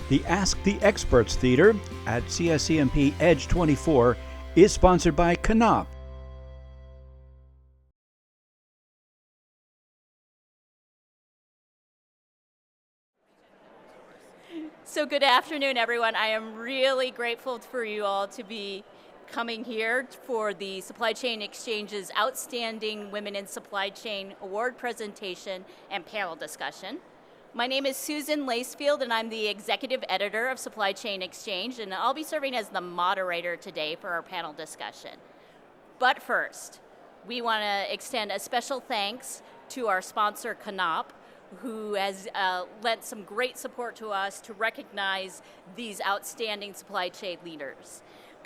The Ask the Experts Theater at CSCMP Edge 24 is sponsored by Knopf. So good afternoon, everyone. I am really grateful for you all to be coming here for the Supply Chain Exchange's Outstanding Women in Supply Chain Award presentation and panel discussion. My name is Susan Lacefield, and I'm the Executive Editor of Supply Chain Exchange, and I'll be serving as the moderator today for our panel discussion. But first, we want to extend a special thanks to our sponsor, Knopf, who has lent some great support to us to recognize these outstanding supply chain leaders.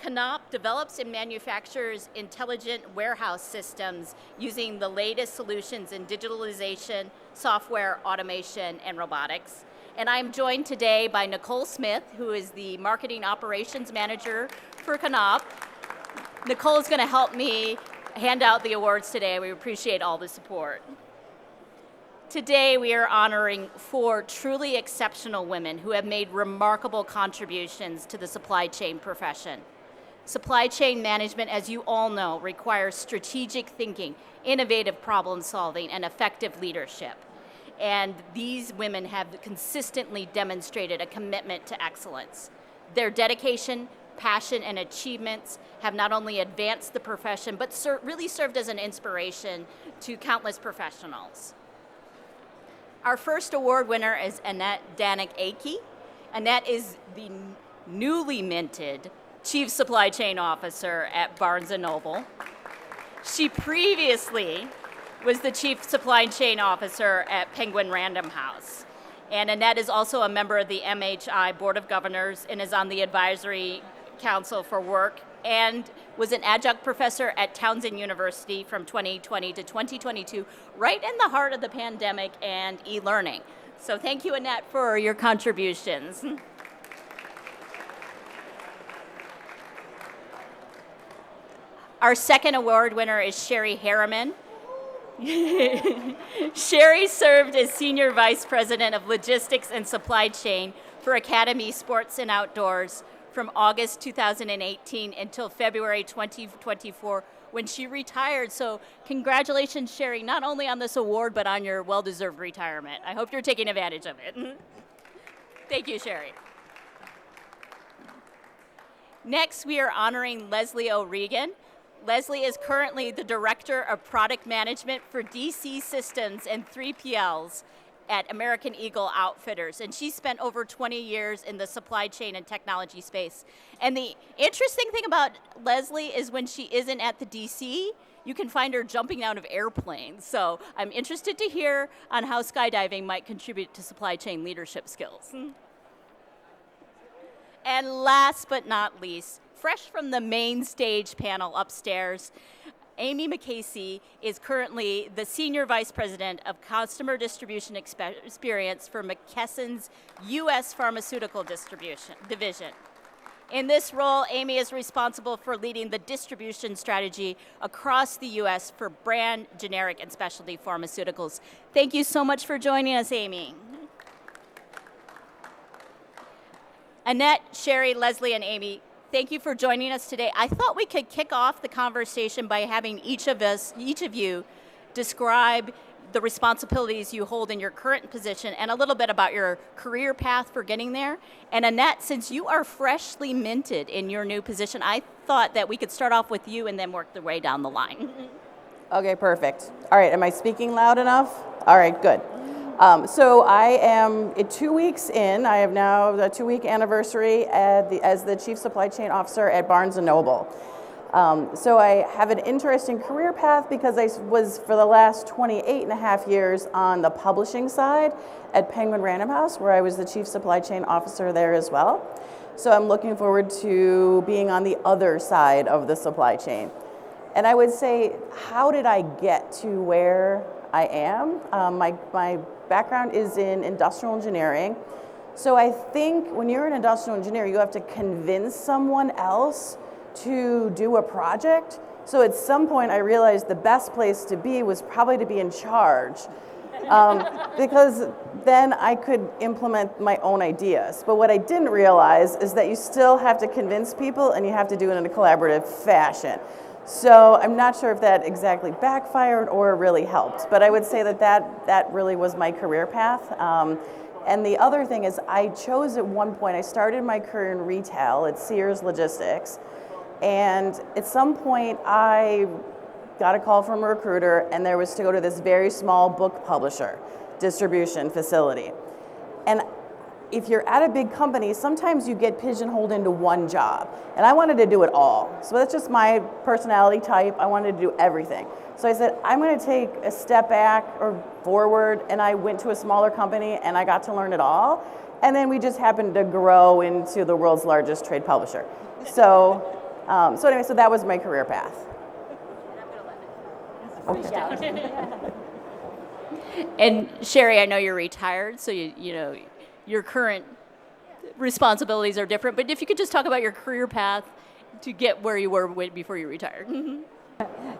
Knopf develops and manufactures intelligent warehouse systems using the latest solutions in digitalization, software, automation, and robotics. And I'm joined today by Nicole Smith, who is the Marketing Operations Manager for Knopf. Nicole is going to help me hand out the awards today. We appreciate all the support. Today, we are honoring 4 truly exceptional women who have made remarkable contributions to the supply chain profession. Supply chain management, as you all know, requires strategic thinking, innovative problem solving, and effective leadership. And these women have consistently demonstrated a commitment to excellence. Their dedication, passion, and achievements have not only advanced the profession, but really served as an inspiration to countless professionals. Our first award winner is Annette Danek-Akey. Annette is the newly minted Chief Supply Chain Officer at Barnes & Noble. She previously was the Chief Supply Chain Officer at Penguin Random House. And Annette is also a member of the MHI Board of Governors and is on the Advisory Council for Work, and was an adjunct professor at Townsend University from 2020 to 2022, right in the heart of the pandemic and e-learning. So thank you, Annette, for your contributions. Our second award winner is Sherry Harriman. Sherry served as Senior Vice President of Logistics and Supply Chain for Academy Sports and Outdoors from August 2018 until February 2024, when she retired. So congratulations, Sherry, not only on this award, but on your well-deserved retirement. I hope you're taking advantage of it. Thank you, Sherry. Next, we are honoring Leslie O'Regan. Leslie is currently the Director of Product Management for DC Systems and 3PLs at American Eagle Outfitters, and she spent over 20 years in the supply chain and technology space. And the interesting thing about Leslie is when she isn't at the DC, you can find her jumping out of airplanes. So I'm interested to hear on how skydiving might contribute to supply chain leadership skills. And last but not least, fresh from the main stage panel upstairs, Ammie McAsey is currently the Senior Vice President of Customer Distribution Experience for McKesson's U.S. Pharmaceutical Division. In this role, Ammie is responsible for leading the distribution strategy across the U.S. for brand, generic, and specialty pharmaceuticals. Thank you so much for joining us, Ammie. Annette, Sherry, Leslie, and Ammie, thank you for joining us today. I thought we could kick off the conversation by having each of you, describe the responsibilities you hold in your current position and a little bit about your career path for getting there. And Annette, since you are freshly minted in your new position, I thought that we could start off with you and then work the way down the line. Okay, perfect. All right, am I speaking loud enough? All right, good. So I am 2 weeks in. I have now the 2-week anniversary as the Chief Supply Chain Officer at Barnes & Noble. So I have an interesting career path because I was for the last 28 and a half years on the publishing side at Penguin Random House, where I was the Chief Supply Chain Officer there as well. So I'm looking forward to being on the other side of the supply chain. And I would say, how did I get to where I am? My background is in industrial engineering. So I think when you're an industrial engineer, you have to convince someone else to do a project. So at some point I realized the best place to be was probably to be in charge. Because then I could implement my own ideas. But what I didn't realize is that you still have to convince people, and you have to do it in a collaborative fashion. So I'm not sure if that exactly backfired or really helped, but I would say that really was my career path. And the other thing is I chose at one point, I started my career in retail at Sears Logistics, and at some point I got a call from a recruiter, and there was to go to this very small book publisher distribution facility. And if you're at a big company, sometimes you get pigeonholed into one job. And I wanted to do it all. So that's just my personality type. I wanted to do everything. So I said, I'm going to take a step back or forward, and I went to a smaller company and I got to learn it all. And then we just happened to grow into the world's largest trade publisher. So anyway, so that was my career path. Okay. And Sherry, I know you're retired, so you know your current responsibilities are different, but if you could just talk about your career path to get where you were before you retired.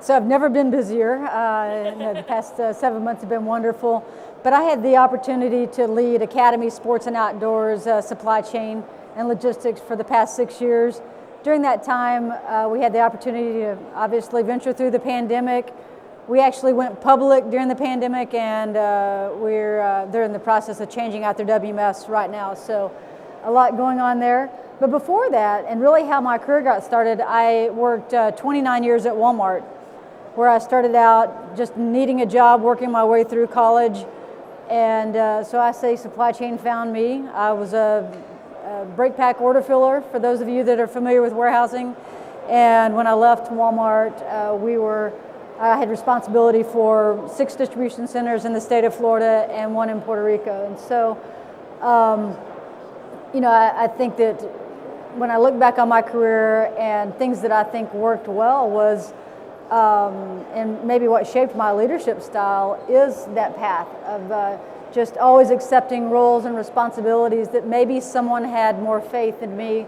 So I've never been busier. The past 7 months have been wonderful, but I had the opportunity to lead Academy Sports and Outdoors supply chain and logistics for the past 6 years. During that time, we had the opportunity to obviously venture through the pandemic. We actually went public during the pandemic, and they're in the process of changing out their WMS right now. So a lot going on there. But before that, and really how my career got started, I worked 29 years at Walmart, where I started out just needing a job, working my way through college. And so I say supply chain found me. I was a break pack order filler, for those of you that are familiar with warehousing. And when I left Walmart, I had responsibility for 6 distribution centers in the state of Florida and 1 in Puerto Rico. And so, I think that when I look back on my career, and things that I think worked well was, and maybe what shaped my leadership style is that path of just always accepting roles and responsibilities that maybe someone had more faith in me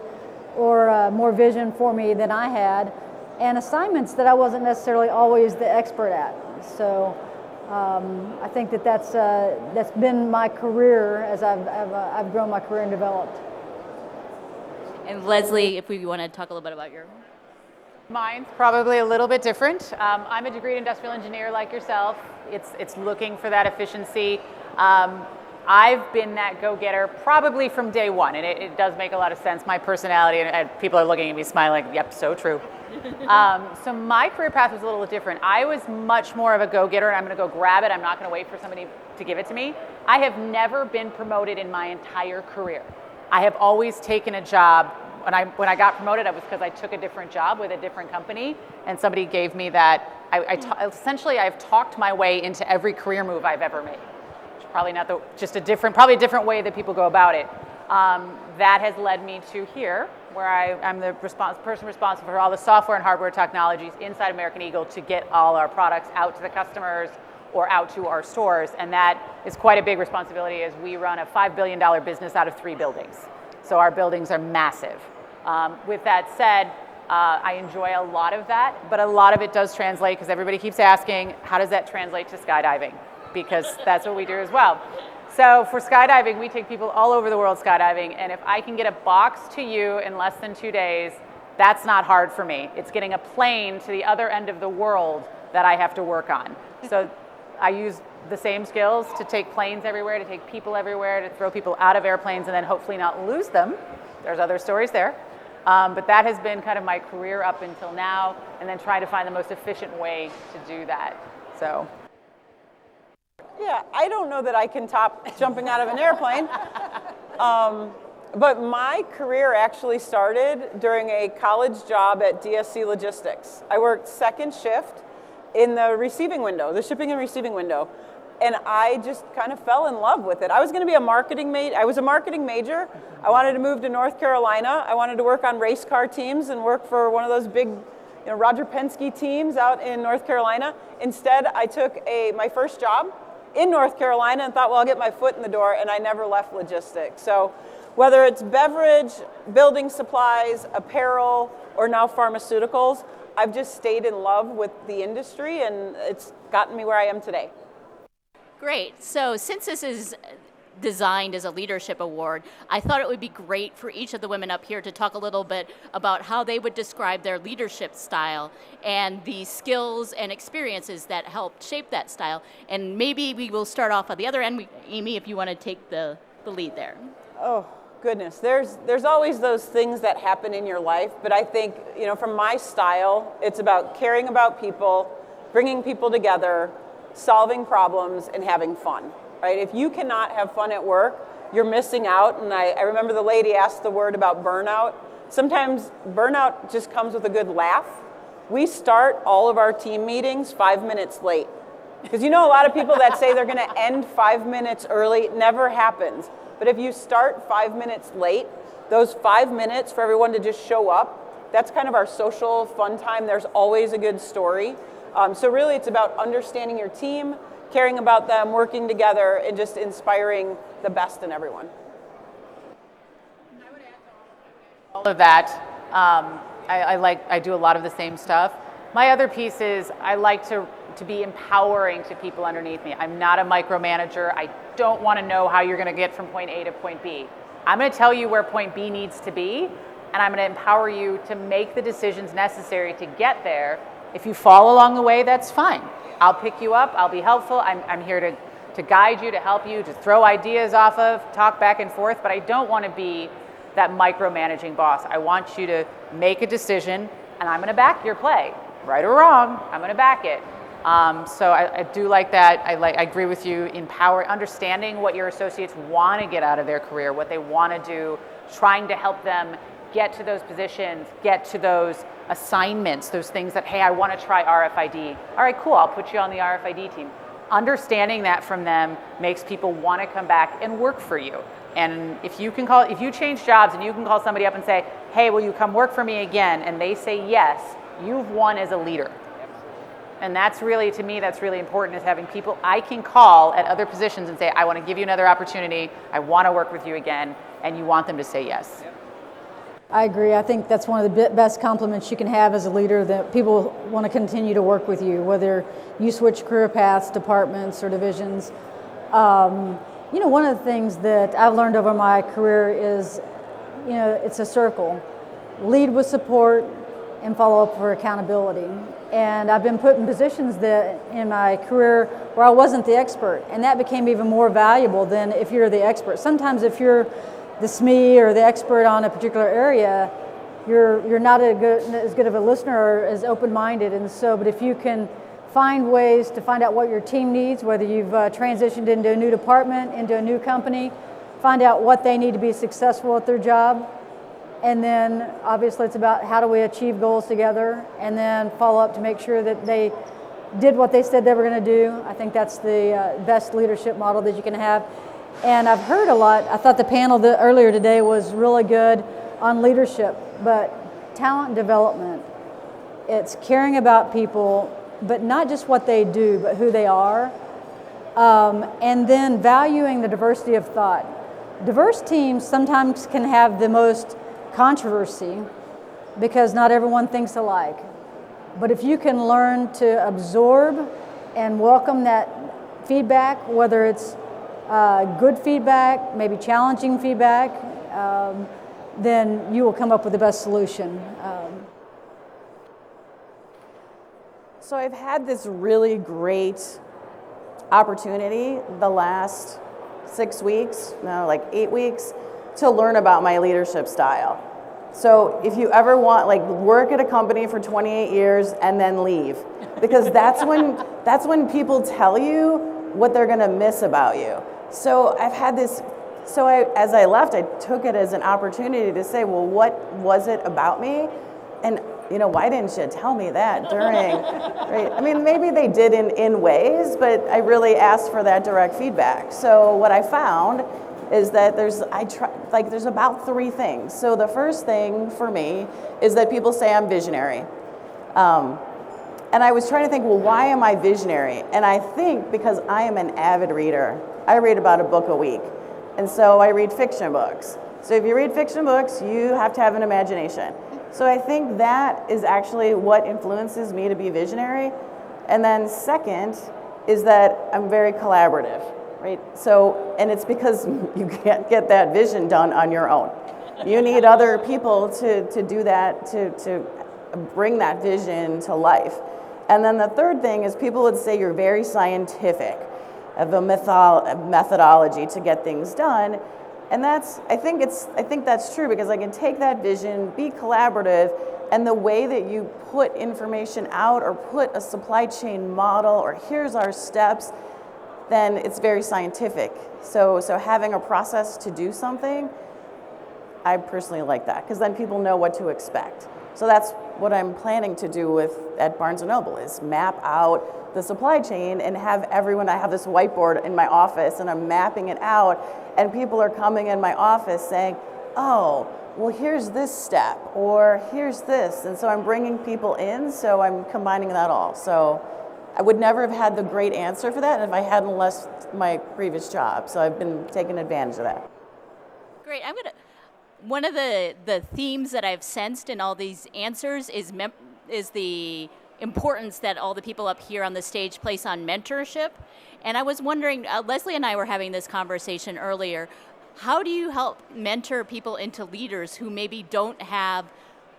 or more vision for me than I had, and assignments that I wasn't necessarily always the expert at. So I think that's been my career as I've grown my career and developed. And Leslie, if we want to talk a little bit about your... Mine's probably a little bit different. I'm a degreed industrial engineer like yourself. It's looking for that efficiency. I've been that go-getter probably from day one, and it does make a lot of sense. My personality, and people are looking at me smiling, yep, so true. So my career path was a little different. I was much more of a go-getter, and I'm going to go grab it. I'm not going to wait for somebody to give it to me. I have never been promoted in my entire career. I have always taken a job. When I got promoted, it was because I took a different job with a different company, and somebody gave me that. Essentially, I've talked my way into every career move I've ever made. Probably not probably a different way that people go about it. That has led me to here, where I'm the person responsible for all the software and hardware technologies inside American Eagle to get all our products out to the customers or out to our stores. And that is quite a big responsibility, as we run a $5 billion business out of 3 buildings. So our buildings are massive. With that said, I enjoy a lot of that, but a lot of it does translate, because everybody keeps asking, how does that translate to skydiving? Because that's what we do as well. So for skydiving, we take people all over the world skydiving, and if I can get a box to you in less than 2 days, that's not hard for me. It's getting a plane to the other end of the world that I have to work on. So I use the same skills to take planes everywhere, to take people everywhere, to throw people out of airplanes and then hopefully not lose them. There's other stories there. But that has been kind of my career up until now, and then try to find the most efficient way to do that. So. Yeah, I don't know that I can top jumping out of an airplane. But my career actually started during a college job at DSC Logistics. I worked second shift in the receiving window, the shipping and receiving window. And I just kind of fell in love with it. I was going to be a marketing major. I was a marketing major. I wanted to move to North Carolina. I wanted to work on race car teams and work for one of those big, Roger Penske teams out in North Carolina. Instead, I took my first job in North Carolina and thought, well, I'll get my foot in the door, and I never left logistics. So whether it's beverage, building supplies, apparel, or now pharmaceuticals, I've just stayed in love with the industry, and it's gotten me where I am today. Great. So since this is designed as a leadership award, I thought it would be great for each of the women up here to talk a little bit about how they would describe their leadership style and the skills and experiences that helped shape that style. And maybe we will start off at the other end. Amy, if you want to take the lead there. Oh, goodness. There's always those things that happen in your life, but I think, from my style, it's about caring about people, bringing people together, solving problems, and having fun. Right? If you cannot have fun at work, you're missing out. And I remember the lady asked the word about burnout. Sometimes burnout just comes with a good laugh. We start all of our team meetings 5 minutes late. Because a lot of people that say they're going to end 5 minutes early, it never happens. But if you start 5 minutes late, those 5 minutes for everyone to just show up, that's kind of our social fun time. There's always a good story. So really it's about understanding your team, caring about them, working together, and just inspiring the best in everyone. All of that, I do a lot of the same stuff. My other piece is I like to be empowering to people underneath me. I'm not a micromanager. I don't want to know how you're going to get from point A to point B. I'm going to tell you where point B needs to be, and I'm going to empower you to make the decisions necessary to get there. If you fall along the way, that's fine. I'll pick you up, I'll be helpful, I'm here to guide you, to help you, to throw ideas off of, talk back and forth, but I don't want to be that micromanaging boss. I want you to make a decision, and I'm going to back your play. Right or wrong, I'm going to back it. So I do like that. I agree with you, understanding what your associates want to get out of their career, what they want to do, trying to help them get to those positions, get to those assignments, those things that, hey, I want to try RFID. All right, cool, I'll put you on the RFID team. Understanding that from them makes people want to come back and work for you. And if you change jobs and you can call somebody up and say, hey, will you come work for me again? And they say yes, you've won as a leader. And that's really, to me, that's really important, is having people I can call at other positions and say, I want to give you another opportunity, I want to work with you again, and you want them to say yes. I agree. I think that's one of the best compliments you can have as a leader, that people want to continue to work with you, whether you switch career paths, departments, or divisions. One of the things that I've learned over my career is, it's a circle. Lead with support and follow up for accountability. And I've been put in positions that in my career where I wasn't the expert, and that became even more valuable than if you're the expert. Sometimes if you're the SME or the expert on a particular area, you're not as good of a listener or as open-minded. And so, but if you can find ways to find out what your team needs, whether you've transitioned into a new department, into a new company, find out what they need to be successful at their job, and then obviously it's about how do we achieve goals together, and then follow up to make sure that they did what they said they were going to do. I think that's the best leadership model that you can have. And I've heard a lot. I thought the panel earlier today was really good on leadership, but talent development. It's caring about people, but not just what they do, but who they are. And then valuing the diversity of thought. Diverse teams sometimes can have the most controversy because not everyone thinks alike. But if you can learn to absorb and welcome that feedback, whether it's good feedback, maybe challenging feedback, then you will come up with the best solution. So I've had this really great opportunity the last 6 weeks, no, like 8 weeks, to learn about my leadership style. So if you ever want, work at a company for 28 years and then leave, because that's when people tell you what they're going to miss about you. So I've had this. So as I left, I took it as an opportunity to say, well, what was it about me? And why didn't you tell me that during? Right? I mean, maybe they did in ways, but I really asked for that direct feedback. So what I found is that there's about 3 things. So the first thing for me is that people say I'm visionary. And I was trying to think, well, why am I visionary? And I think because I am an avid reader. I read about a book a week. And so I read fiction books. So if you read fiction books, you have to have an imagination. So I think that is actually what influences me to be visionary. And then second is that I'm very collaborative. right? So, and it's because you can't get that vision done on your own. You need other people to do that, to bring that vision to life. And then the third thing is people would say you're very scientific, have a methodology to get things done. And I think that's true, because I can take that vision, be collaborative, and the way that you put information out or put a supply chain model or here's our steps, then it's very scientific. So having a process to do something, I personally like that, because then people know what to expect. So that's what I'm planning to do at Barnes & Noble, is map out the supply chain and have everyone, I have this whiteboard in my office and I'm mapping it out, and people are coming in my office saying, oh, well, here's this step, or here's this. And so I'm bringing people in, so I'm combining that all. So I would never have had the great answer for that if I hadn't left my previous job. So I've been taking advantage of that. Great. One of the themes that I've sensed in all these answers is the importance that all the people up here on the stage place on mentorship. And I was wondering, Leslie and I were having this conversation earlier, how do you help mentor people into leaders who maybe don't have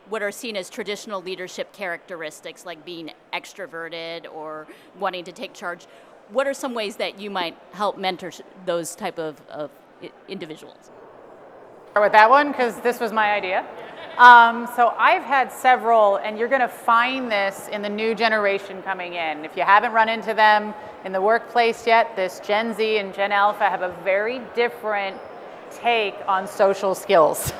what are seen as traditional leadership characteristics, like being extroverted or wanting to take charge? What are some ways that you might help mentor those type of individuals? With that one, because this was my idea. So I've had several, and you're going to find this in the new generation coming in. If you haven't run into them in the workplace yet, this Gen Z and Gen Alpha have a very different take on social skills.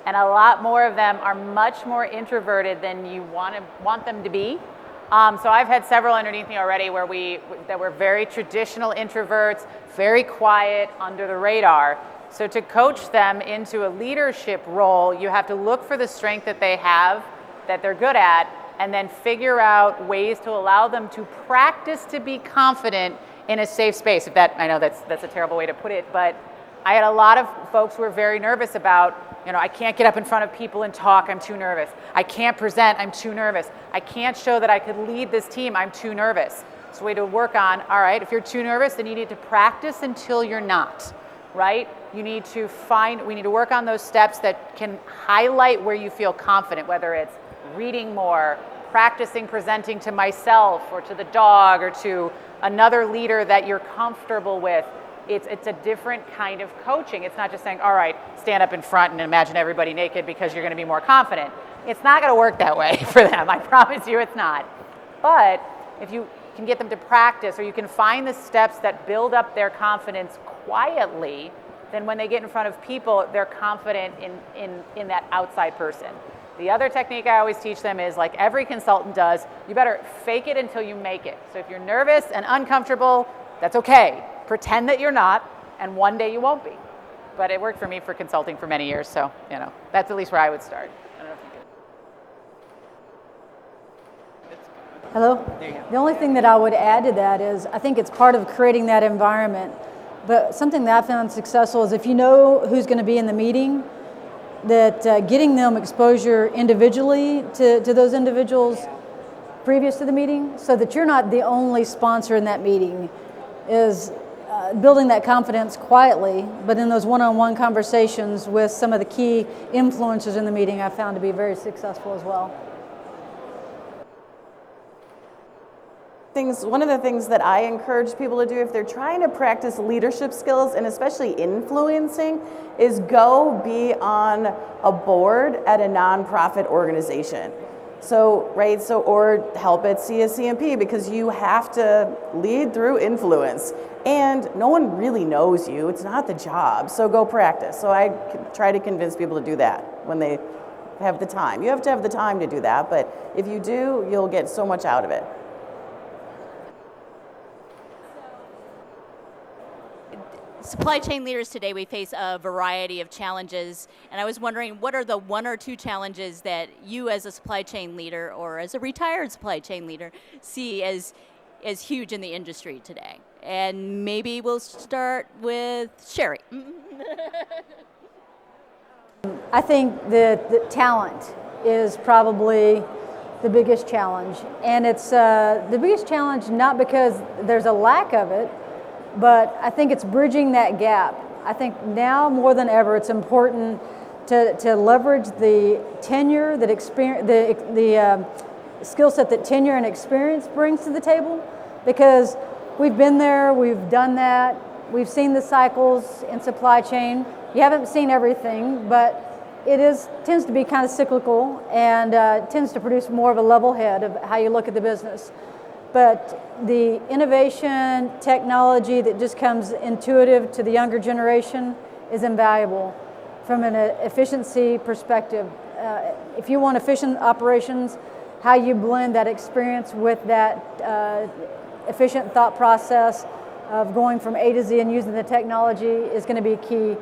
And a lot more of them are much more introverted than you want them to be. So I've had several underneath me already that were very traditional introverts, very quiet, under the radar. So to coach them into a leadership role, you have to look for the strength that they have, that they're good at, and then figure out ways to allow them to practice to be confident in a safe space. I know that's a terrible way to put it, but I had a lot of folks who were very nervous about, I can't get up in front of people and talk, I'm too nervous. I can't present, I'm too nervous. I can't show that I could lead this team, I'm too nervous. So we had to work on, all right, if you're too nervous, then you need to practice until you're not, right? We need to work on those steps that can highlight where you feel confident, whether it's reading more, practicing presenting to myself or to the dog or to another leader that you're comfortable with. It's a different kind of coaching. It's not just saying, all right, stand up in front and imagine everybody naked because you're going to be more confident. It's not going to work that way for them. I promise you it's not. But if you can get them to practice, or you can find the steps that build up their confidence quietly, then when they get in front of people, they're confident in that outside person. The other technique I always teach them is, like every consultant does, you better fake it until you make it. So if you're nervous and uncomfortable, that's okay. Pretend that you're not, and one day you won't be. But it worked for me for consulting for many years, so that's at least where I would start. I don't know if you could. Hello? The only thing that I would add to that is I think it's part of creating that environment. But something that I found successful is if you know who's going to be in the meeting, that getting them exposure individually to those individuals previous to the meeting, so that you're not the only sponsor in that meeting, is building that confidence quietly, but in those one-on-one conversations with some of the key influencers in the meeting, I found to be very successful as well. One of the things that I encourage people to do if they're trying to practice leadership skills, and especially influencing, is go be on a board at a nonprofit organization. Or help at CSCMP, because you have to lead through influence. And no one really knows you. It's not the job. So go practice. So I try to convince people to do that when they have the time. You have to have the time to do that, but if you do, you'll get so much out of it. Supply chain leaders today, we face a variety of challenges, and I was wondering, what are the one or two challenges that you as a supply chain leader or as a retired supply chain leader see as huge in the industry today? And maybe we'll start with Sherry. I think that the talent is probably the biggest challenge. And it's the biggest challenge not because there's a lack of it, but I think it's bridging that gap. I think now more than ever, it's important to leverage the tenure that experience, the skill set that tenure and experience brings to the table, because we've been there, we've done that, we've seen the cycles in supply chain. You haven't seen everything, but it tends to be kind of cyclical and tends to produce more of a level head of how you look at the business. But the innovation, technology that just comes intuitive to the younger generation is invaluable from an efficiency perspective. If you want efficient operations, how you blend that experience with that efficient thought process of going from A to Z and using the technology is going to be key.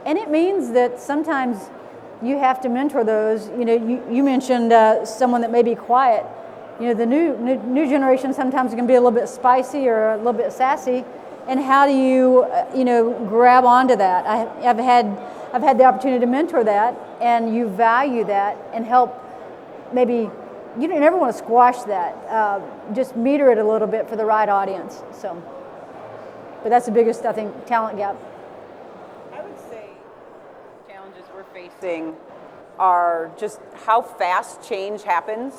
And it means that sometimes you have to mentor those. You know, you mentioned someone that may be quiet. You know, the new generation sometimes can be a little bit spicy or a little bit sassy, and how do you grab onto that? I've had the opportunity to mentor that, and you value that and help. Maybe you don't ever want to squash that. Just meter it a little bit for the right audience. So, but that's the biggest, I think, talent gap. I would say challenges we're facing are just how fast change happens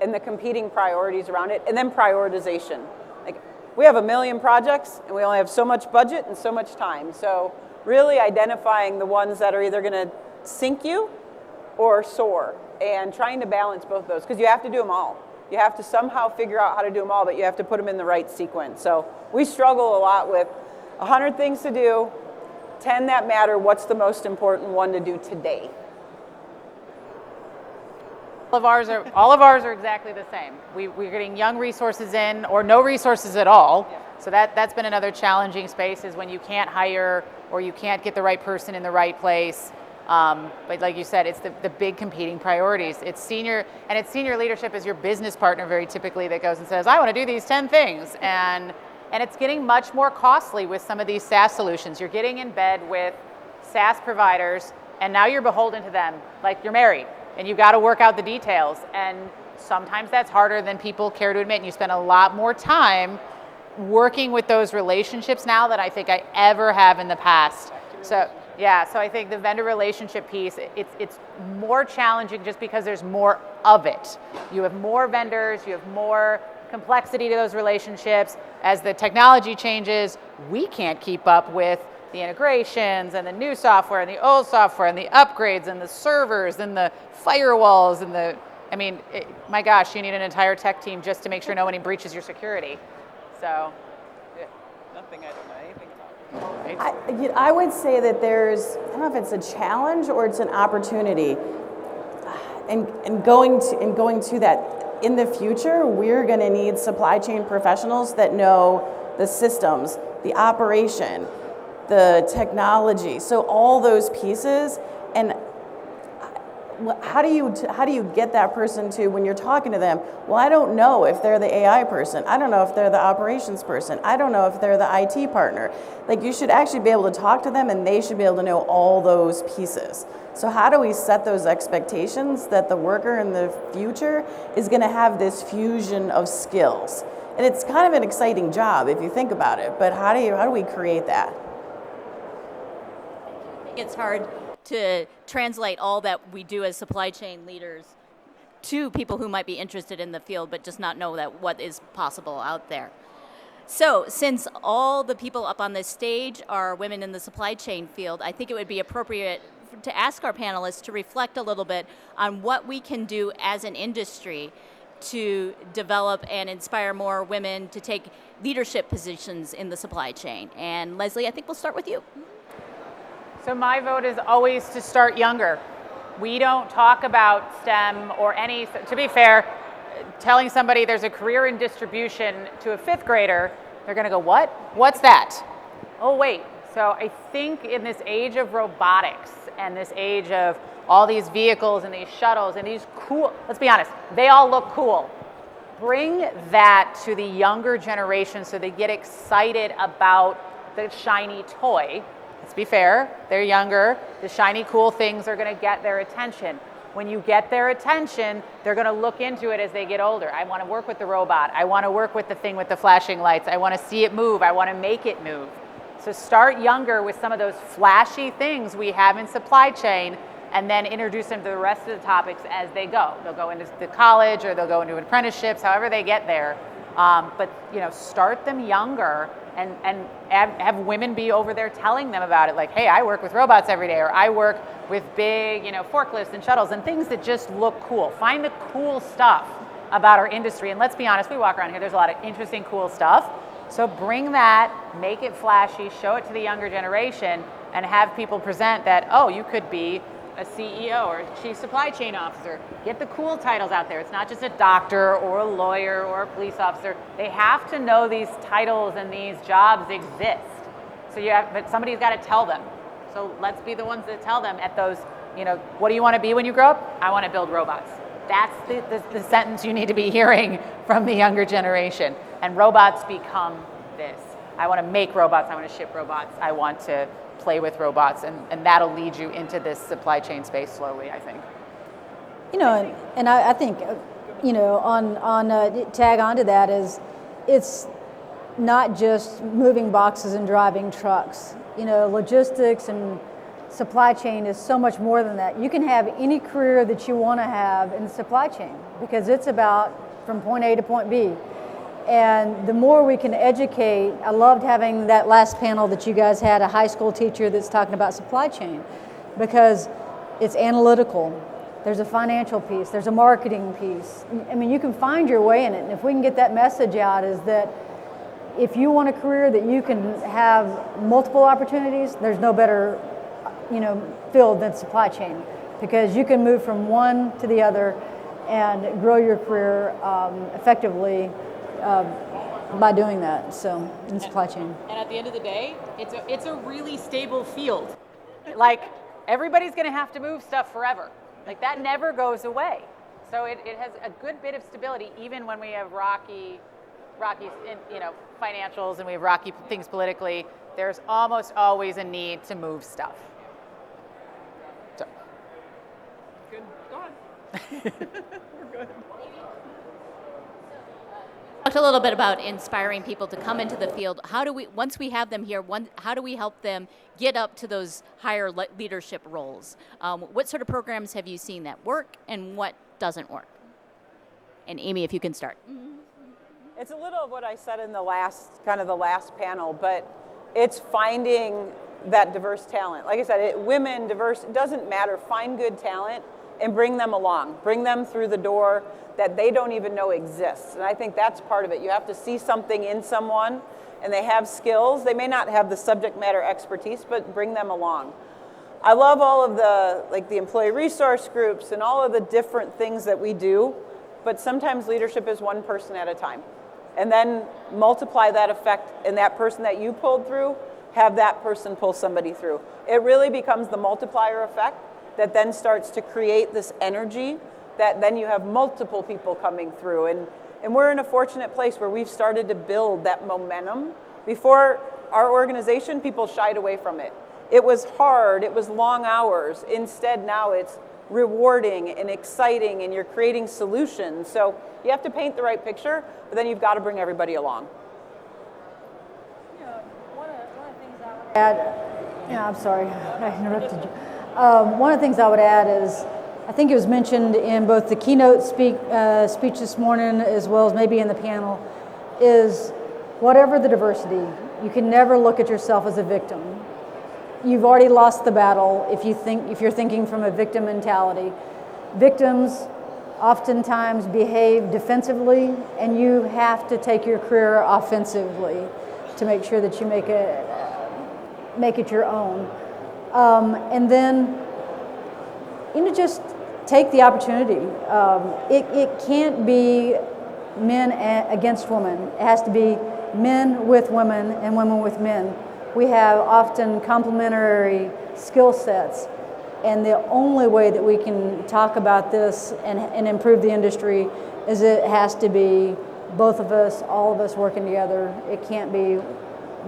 and the competing priorities around it, and then prioritization. Like, we have 1 million projects and we only have so much budget and so much time. So really identifying the ones that are either gonna sink you or soar, and trying to balance both of those, because you have to do them all. You have to somehow figure out how to do them all, but you have to put them in the right sequence. So we struggle a lot with 100 things to do, 10 that matter, what's the most important one to do today? All of ours are exactly the same. We're getting young resources in, or no resources at all. Yeah. So that's been another challenging space, is when you can't hire or you can't get the right person in the right place. But like you said, it's the big competing priorities. It's senior leadership is your business partner very typically that goes and says, I want to do these 10 things. And it's getting much more costly with some of these SaaS solutions. You're getting in bed with SaaS providers, and now you're beholden to them like you're married. And you've got to work out the details. And sometimes that's harder than people care to admit. And you spend a lot more time working with those relationships now than I think I ever have in the past. So I think the vendor relationship piece, it's more challenging just because there's more of it. You have more vendors, you have more complexity to those relationships. As the technology changes, we can't keep up with the integrations and the new software and the old software and the upgrades and the servers and the firewalls and my gosh, you need an entire tech team just to make sure nobody breaches your security. So, Nothing I don't know anything about. I would say that there's, I don't know if it's a challenge or it's an opportunity. And going to that, in the future, we're going to need supply chain professionals that know the systems, the operation, the technology, so all those pieces. And how do you get that person to, when you're talking to them, well, I don't know if they're the AI person, I don't know if they're the operations person, I don't know if they're the IT partner. Like, you should actually be able to talk to them, and they should be able to know all those pieces. So how do we set those expectations that the worker in the future is going to have this fusion of skills? And it's kind of an exciting job if you think about it, but how do we create that? It's hard to translate all that we do as supply chain leaders to people who might be interested in the field but just not know that what is possible out there. So since all the people up on this stage are women in the supply chain field, I think it would be appropriate to ask our panelists to reflect a little bit on what we can do as an industry to develop and inspire more women to take leadership positions in the supply chain. And Leslie, I think we'll start with you. So my vote is always to start younger. We don't talk about STEM or any, to be fair, telling somebody there's a career in distribution to a 5th grader, they're gonna go, what? What's that? Oh wait, so I think in this age of robotics and this age of all these vehicles and these shuttles and these cool, let's be honest, they all look cool. Bring that to the younger generation so they get excited about the shiny toy. Let's be fair, they're younger, the shiny cool things are gonna get their attention. When you get their attention, they're going to look into it as they get older. I want to work with the robot. I want to work with the thing with the flashing lights. I want to see it move. I want to make it move. So start younger with some of those flashy things we have in supply chain, and then introduce them to the rest of the topics as they go. They'll go into the college, or they'll go into apprenticeships, however they get there. But start them younger, and have women be over there telling them about it. Like, hey, I work with robots every day, or I work with big, forklifts and shuttles and things that just look cool. Find the cool stuff about our industry. And let's be honest, we walk around here, there's a lot of interesting, cool stuff. So bring that, make it flashy, show it to the younger generation, and have people present that, oh, you could be a CEO or a chief supply chain officer. Get the cool titles out there. It's not just a doctor or a lawyer or a police officer. They have to know these titles and these jobs exist. But somebody's got to tell them. So let's be the ones that tell them at those, what do you want to be when you grow up? I want to build robots. That's the sentence you need to be hearing from the younger generation. And robots become this. I want to make robots. I want to ship robots. I want to play with robots, and that'll lead you into this supply chain space slowly, I think. And I think, on tag onto that is, it's not just moving boxes and driving trucks. Logistics and supply chain is so much more than that. You can have any career that you want to have in supply chain, because it's about from point A to point B. And the more we can educate, I loved having that last panel that you guys had, a high school teacher that's talking about supply chain, because it's analytical. There's a financial piece, there's a marketing piece. I mean, you can find your way in it. And if we can get that message out, is that if you want a career that you can have multiple opportunities, there's no better, field than supply chain, because you can move from one to the other and grow your career effectively by doing that. So in supply chain. And at the end of the day, it's a really stable field. Like, everybody's going to have to move stuff forever. Like, that never goes away. So it has a good bit of stability, even when we have rocky financials, and we have rocky things politically. There's almost always a need to move stuff. So good. Go on. We're good. Talked a little bit about inspiring people to come into the field. Once we have them here, how do we help them get up to those higher leadership roles? What sort of programs have you seen that work, and what doesn't work? And Ammie, if you can start. It's a little of what I said in the last panel, but it's finding that diverse talent. Like I said, women, diverse, it doesn't matter. Find good talent and bring them along. Bring them through the door that they don't even know exists. And I think that's part of it. You have to see something in someone, and they have skills. They may not have the subject matter expertise, but bring them along. I love all of the employee resource groups and all of the different things that we do, but sometimes leadership is one person at a time. And then multiply that effect, and that person that you pulled through, have that person pull somebody through. It really becomes the multiplier effect that then starts to create this energy that then you have multiple people coming through. And we're in a fortunate place where we've started to build that momentum. Before our organization, people shied away from it. It was hard, it was long hours. Instead, now it's rewarding and exciting, and you're creating solutions. So you have to paint the right picture, but then you've got to bring everybody along. One of the things I would add, I'm sorry, I interrupted you. One of the things I would add is, I think it was mentioned in both the keynote speech this morning, as well as maybe in the panel, is whatever the diversity, you can never look at yourself as a victim. You've already lost the battle if you're thinking from a victim mentality. Victims oftentimes behave defensively, and you have to take your career offensively to make sure that you make it your own. And then, just take the opportunity. It can't be men against women. It has to be men with women and women with men. We have often complementary skill sets, and the only way that we can talk about this and improve the industry is it has to be both of us, all of us working together. It can't be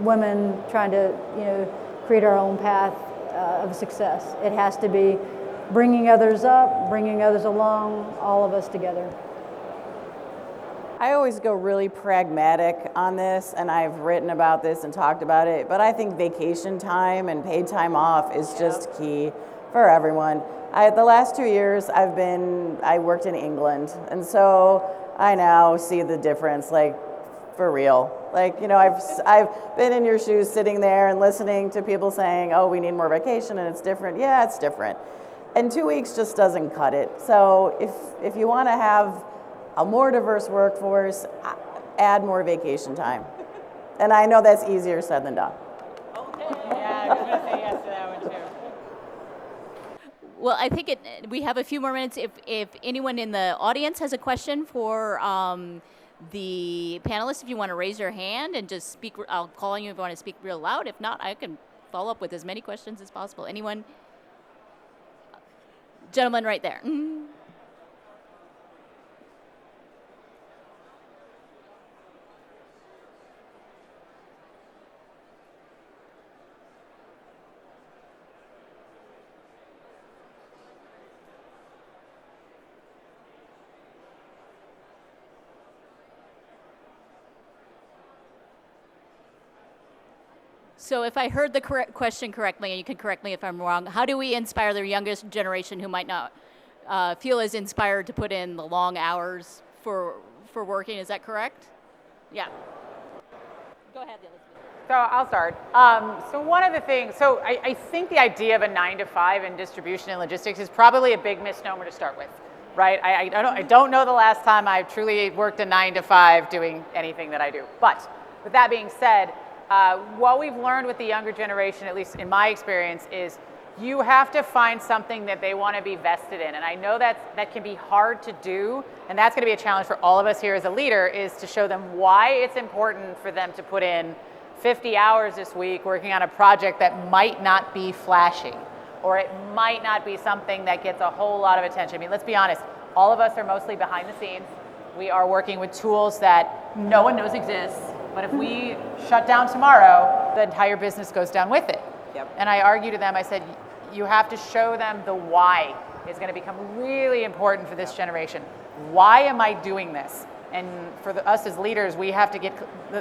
women trying to create our own path of success. It has to be bringing others up, bringing others along, all of us together. I always go really pragmatic on this, and I've written about this and talked about it, but I think vacation time and paid time off is just key for everyone. The last 2 years I worked in England, and so I now see the difference, like, for real. Like, you know, I've been in your shoes sitting there and listening to people saying, oh, we need more vacation and it's different. Yeah, it's different. And 2 weeks just doesn't cut it. So if you want to have a more diverse workforce, add more vacation time. And I know that's easier said than done. Yeah, I was going to say yes to that one too. Well, I think we have a few more minutes. If anyone in the audience has a question for the panelists, if you want to raise your hand and just speak, I'll call on you if you want to speak real loud. If not, I can follow up with as many questions as possible. Anyone? Gentleman right there. Mm-hmm. So if I heard the question correctly, and you can correct me if I'm wrong, how do we inspire the youngest generation who might not feel as inspired to put in the long hours for working? Is that correct? Yeah. Go ahead, Elizabeth. So I'll start. So one of the things, I think the idea of a 9 to 5 in distribution and logistics is probably a big misnomer to start with, right? I don't know the last time I truly worked a 9 to 5 doing anything that I do. But with that being said, what we've learned with the younger generation, at least in my experience, is you have to find something that they want to be vested in. And I know that can be hard to do, and that's going to be a challenge for all of us here as a leader, is to show them why it's important for them to put in 50 hours this week working on a project that might not be flashy, or it might not be something that gets a whole lot of attention. I mean, let's be honest, all of us are mostly behind the scenes. We are working with tools that no one knows exist. But if we shut down tomorrow, the entire business goes down with it. Yep. And I argue to them, I said, you have to show them the why is going to become really important for this generation. Why am I doing this? And for us as leaders, we have to get,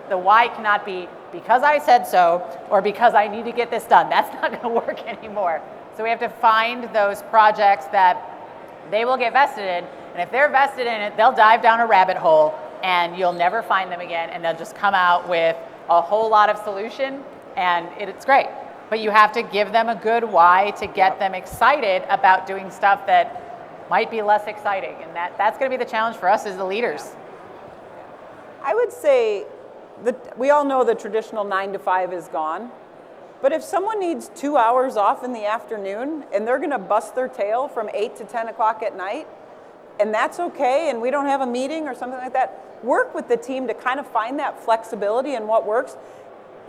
the why cannot be because I said so or because I need to get this done. That's not going to work anymore. So we have to find those projects that they will get vested in. And if they're vested in it, they'll dive down a rabbit hole and you'll never find them again, and they'll just come out with a whole lot of solution, and it's great. But you have to give them a good why to get them excited about doing stuff that might be less exciting, and that's going to be the challenge for us as the leaders. I would say that we all know the traditional 9 to 5 is gone, but if someone needs 2 hours off in the afternoon and they're going to bust their tail from 8 to 10 o'clock at night, and that's okay, and we don't have a meeting or something like that, work with the team to kind of find that flexibility and what works.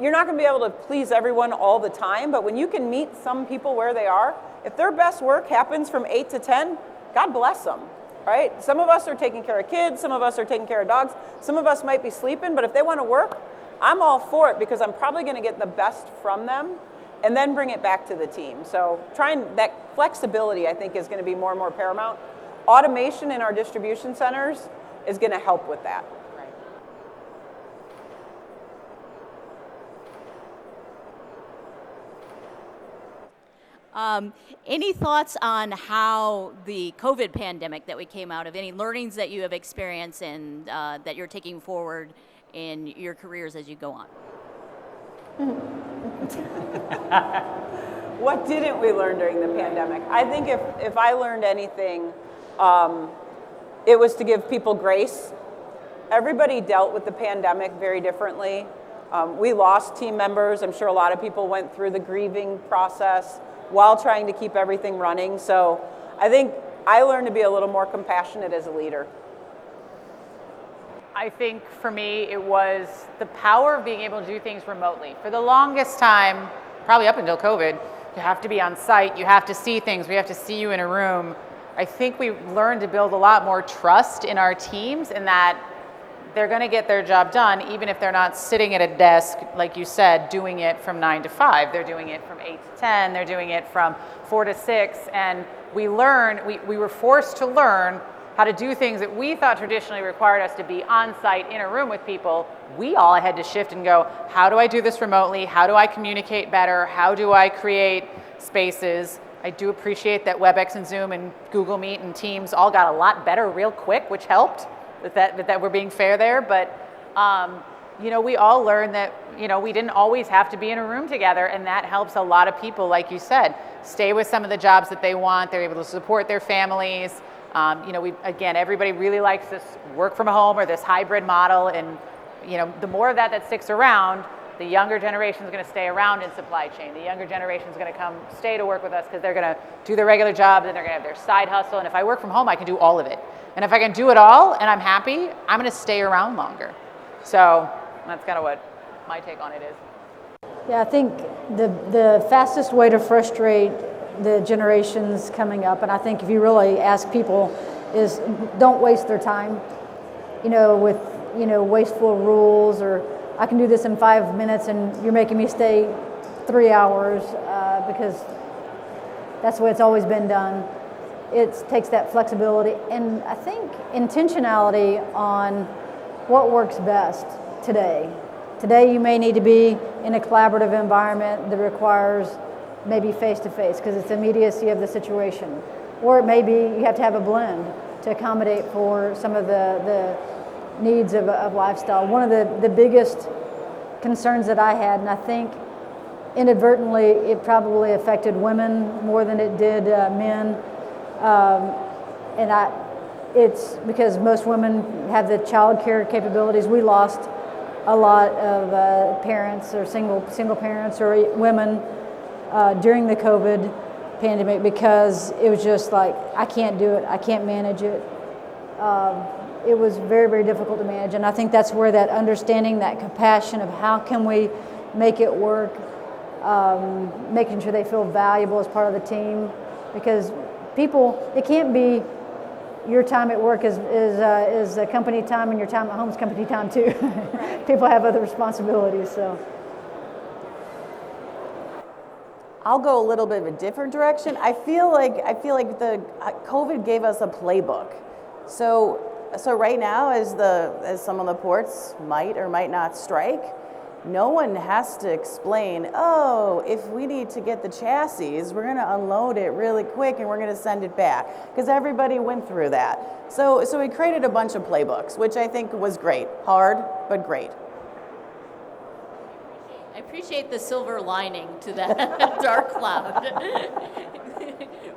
You're not going to be able to please everyone all the time, but when you can meet some people where they are, if their best work happens from 8 to 10, God bless them, right? Some of us are taking care of kids, some of us are taking care of dogs, some of us might be sleeping, but if they want to work, I'm all for it because I'm probably going to get the best from them and then bring it back to the team. So trying that flexibility, I think, is going to be more and more paramount. Automation in our distribution centers is going to help with that. Any thoughts on how the COVID pandemic that we came out of, any learnings that you have experienced and that you're taking forward in your careers as you go on? What didn't we learn during the pandemic? I think if I learned anything, it was to give people grace. Everybody dealt with the pandemic very differently. We lost team members. I'm sure a lot of people went through the grieving process while trying to keep everything running. So I think I learned to be a little more compassionate as a leader. I think for me, it was the power of being able to do things remotely. For the longest time, probably up until COVID, you have to be on site, you have to see things, we have to see you in a room. I think we learned to build a lot more trust in our teams in that they're going to get their job done even if they're not sitting at a desk, like you said, doing it from 9 to 5. They're doing it from 8 to 10, they're doing it from 4 to 6, and we were forced to learn how to do things that we thought traditionally required us to be on site in a room with people. We all had to shift and go, how do I do this remotely? How do I communicate better? How do I create spaces? I do appreciate that WebEx and Zoom and Google Meet and Teams all got a lot better real quick, which helped, that we're being fair there. But we all learned that, we didn't always have to be in a room together, and that helps a lot of people, like you said, stay with some of the jobs that they want. They're able to support their families. Everybody really likes this work from home or this hybrid model, and the more of that sticks around, the younger generation is going to stay around in supply chain. The younger generation is going to stay to work with us because they're going to do their regular jobs and they're going to have their side hustle. And if I work from home, I can do all of it. And if I can do it all and I'm happy, I'm going to stay around longer. So that's kind of what my take on it is. Yeah, I think the fastest way to frustrate the generations coming up, and I think if you really ask people, is don't waste their time, with wasteful rules, or I can do this in 5 minutes and you're making me stay 3 hours, because that's the way it's always been done. It takes that flexibility and I think intentionality on what works best today. Today you may need to be in a collaborative environment that requires maybe face-to-face because it's the immediacy of the situation. Or it may be you have to have a blend to accommodate for some of the needs of lifestyle. One of the biggest concerns that I had, and I think inadvertently it probably affected women more than it did men, it's because most women have the child care capabilities. We lost a lot of parents or single parents or women during the COVID pandemic because it was just like, I can't do it, I can't manage it. It was very, very difficult to manage, and I think that's where that understanding, that compassion of how can we make it work, making sure they feel valuable as part of the team, because people, it can't be your time at work is company time and your time at home is company time too. Right. People have other responsibilities, so. I'll go a little bit of a different direction. I feel like the COVID gave us a playbook. So right now, as some of the ports might or might not strike, no one has to explain, if we need to get the chassis, we're going to unload it really quick and we're going to send it back, because everybody went through that. So we created a bunch of playbooks, which I think was great. Hard, but great. I appreciate the silver lining to that dark cloud.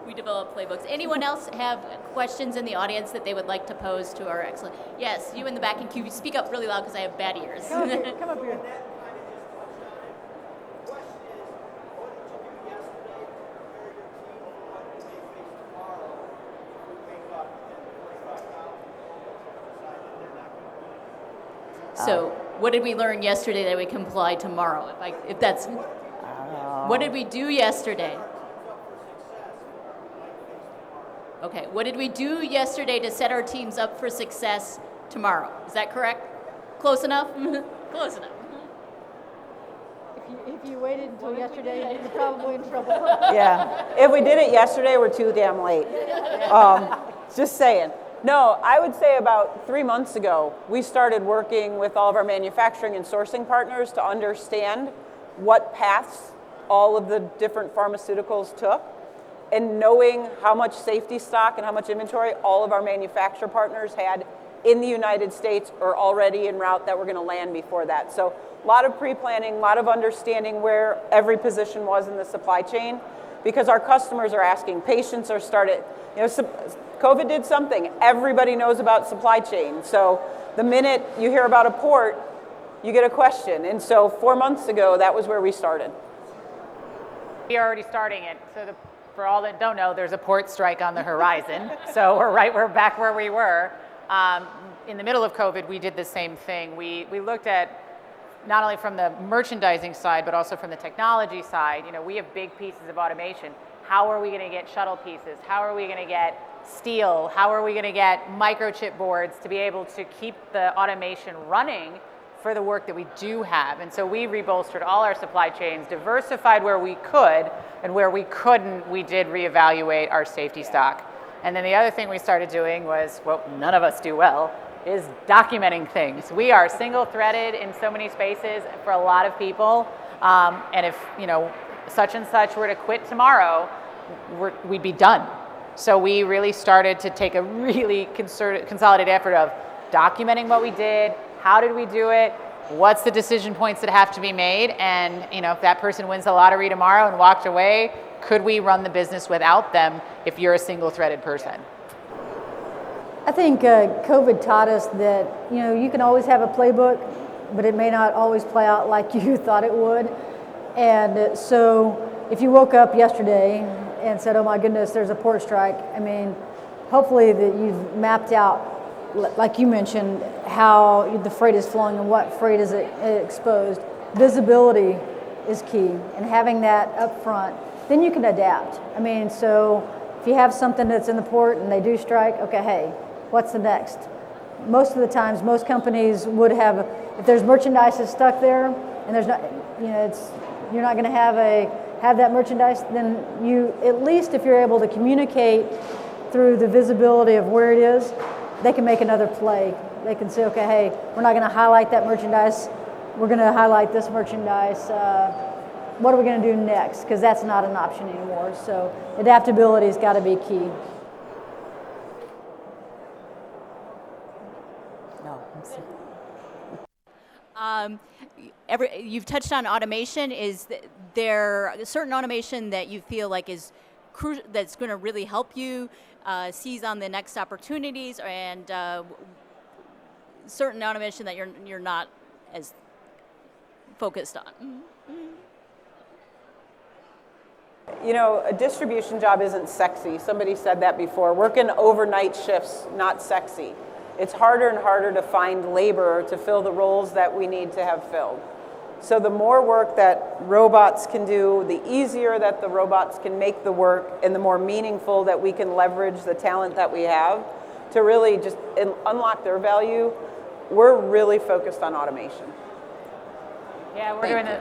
We develop playbooks. Anyone else have questions in the audience that they would like to pose to our excellent? Yes, you in the back, and can you speak up really loud because I have bad ears. Come up here. So, what did we learn yesterday that we can apply tomorrow? What did we do yesterday? Okay, what did we do yesterday to set our teams up for success tomorrow? Is that correct? Close enough? Close enough. If you waited until yesterday, you're probably in trouble. Yeah, if we did it yesterday, we're too damn late. Just saying. No, I would say about 3 months ago, we started working with all of our manufacturing and sourcing partners to understand what paths all of the different pharmaceuticals took, and knowing how much safety stock and how much inventory all of our manufacturer partners had in the United States or already en route that were going to land before that. So a lot of pre-planning, a lot of understanding where every position was in the supply chain, because our customers are asking, patients are started, COVID did something. Everybody knows about supply chain. So the minute you hear about a port, you get a question. And so 4 months ago, that was where we started. We are already starting it. So for all that don't know, there's a port strike on the horizon. So we're back where we were. In the middle of COVID, we did the same thing. We looked at not only from the merchandising side, but also from the technology side. We have big pieces of automation. How are we going to get shuttle pieces? How are we going to get steel? How are we going to get microchip boards to be able to keep the automation running for the work that we do have. And so we rebolstered all our supply chains, diversified where we could, and where we couldn't, we did reevaluate our safety stock. And then the other thing we started doing was what none of us do well, is documenting things. We are single-threaded in so many spaces for a lot of people, and if such and such were to quit tomorrow, we'd be done. So we really started to take a really consolidated effort of documenting what we did, how did we do it, what's the decision points that have to be made, and if that person wins the lottery tomorrow and walked away, could we run the business without them if you're a single-threaded person? I think COVID taught us that you can always have a playbook, but it may not always play out like you thought it would. And so if you woke up yesterday and said, oh my goodness, there's a port strike, I mean, hopefully that you've mapped out, like you mentioned, how the freight is flowing and what freight is exposed. Visibility is key, and having that up front, then you can adapt. I mean, so if you have something that's in the port and they do strike, okay, hey, what's the next? Most of the times, most companies would have, if there's merchandise that's stuck there, and there's not, you're not going to have that merchandise, then you, at least if you're able to communicate through the visibility of where it is, they can make another play. They can say, okay, hey, we're not going to highlight that merchandise. We're going to highlight this merchandise. What are we going to do next? Because that's not an option anymore. So adaptability has got to be key. You've touched on automation. Is there a certain automation that you feel like is crucial, that's going to really help you seize on the next opportunities, and certain automation that you're not as focused on? A distribution job isn't sexy. Somebody said that before. Working overnight shifts, not sexy. It's harder and harder to find labor to fill the roles that we need to have filled. So the more work that robots can do, the easier that the robots can make the work, and the more meaningful that we can leverage the talent that we have to really just unlock their value, we're really focused on automation. Yeah,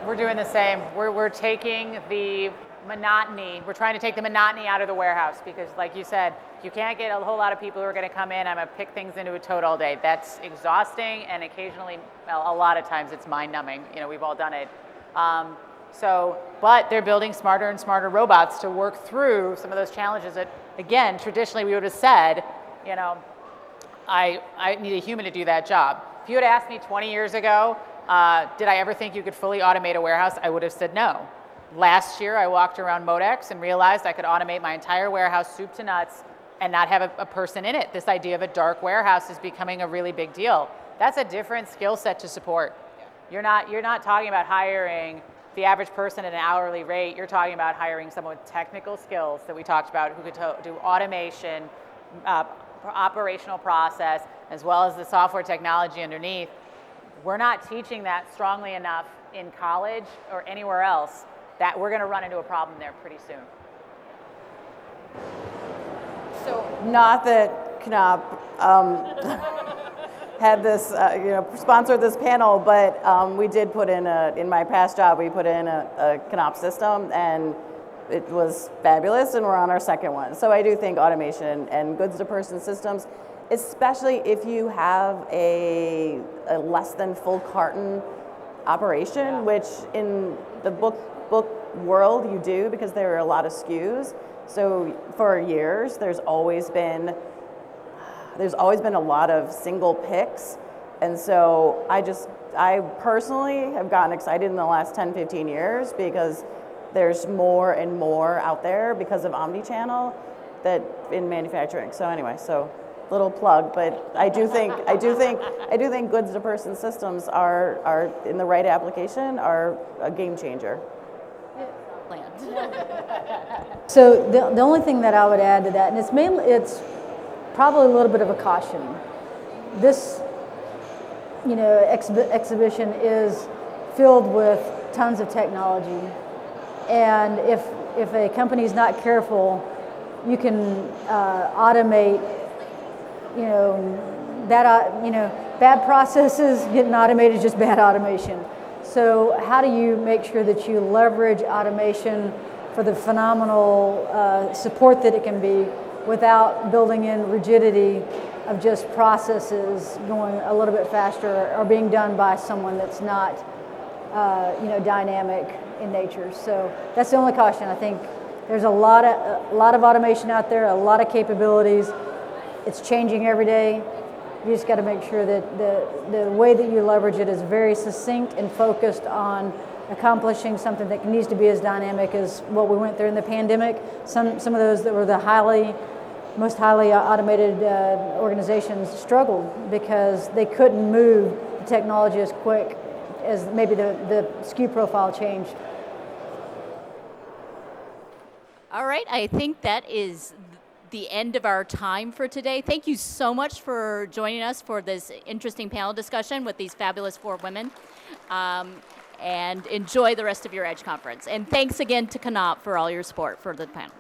we're doing the same. We're taking the monotony. We're trying to take the monotony out of the warehouse, because, like you said, you can't get a whole lot of people who are going to come in. I'm going to pick things into a tote all day. That's exhausting, and occasionally, well, a lot of times, it's mind-numbing. We've all done it. But they're building smarter and smarter robots to work through some of those challenges that, again, traditionally we would have said, I need a human to do that job. If you had asked me 20 years ago, did I ever think you could fully automate a warehouse? I would have said no. Last year, I walked around Modex and realized I could automate my entire warehouse, soup to nuts, and not have a person in it. This idea of a dark warehouse is becoming a really big deal. That's a different skill set to support. You're not talking about hiring the average person at an hourly rate. You're talking about hiring someone with technical skills that we talked about, who could do automation, operational process, as well as the software technology underneath. We're not teaching that strongly enough in college or anywhere else, that we're going to run into a problem there pretty soon. So, not that Knopf had this, sponsored this panel, but we did put in my past job, we put in a Knopf system, and it was fabulous, and we're on our second one. So I do think automation and goods-to-person systems, especially if you have a less than full carton operation, which in the book world you do, because there are a lot of SKUs. So for years, there's always been a lot of single picks. And so I personally have gotten excited in the last 10, 15 years, because there's more and more out there because of omnichannel that in manufacturing. So anyway, little plug, but I do think goods to person systems are in the right application are a game changer. So the only thing that I would add to that, and it's probably a little bit of a caution. This, exhibition is filled with tons of technology, and if a company's not careful, you can automate. bad processes getting automated is just bad automation. So how do you make sure that you leverage automation for the phenomenal support that it can be without building in rigidity of just processes going a little bit faster or being done by someone that's not dynamic in nature. So that's the only caution. I think there's a lot of automation out there, a lot of capabilities. It's changing every day. You just got to make sure that the way that you leverage it is very succinct and focused on accomplishing something that needs to be as dynamic as what we went through in the pandemic. Some of those that were the most highly automated organizations struggled because they couldn't move the technology as quick as maybe the SKU profile changed. All right, I think that is the end of our time for today. Thank you so much for joining us for this interesting panel discussion with these fabulous 4 women. And enjoy the rest of your EDGE conference. And thanks again to Knop for all your support for the panel.